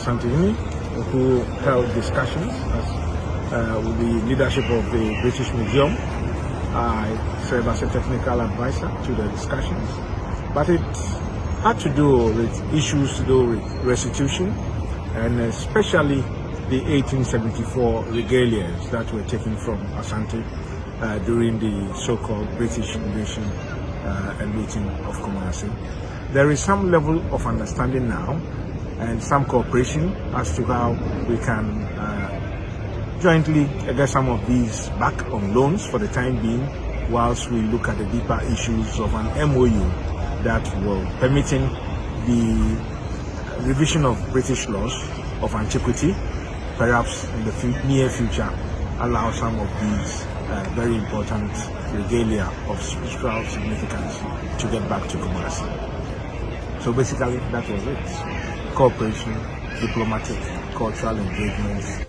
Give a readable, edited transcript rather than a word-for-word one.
Santehene, who held discussions with the leadership of the British Museum. I served as a technical advisor to the discussions, but it had to do with issues to do with restitution, and especially the 1874 regalias that were taken from Asante during the so-called British invasion and looting of Kumasi. There is some level of understanding now and some cooperation as to how we can jointly get some of these back on loans for the time being, whilst we look at the deeper issues of an MOU that will permitting the revision of British laws of antiquity, perhaps in the near future, allow some of these very important regalia of spiritual significance to get back to Kumasi. So basically that was it. Cooperation, diplomatic, cultural engagements,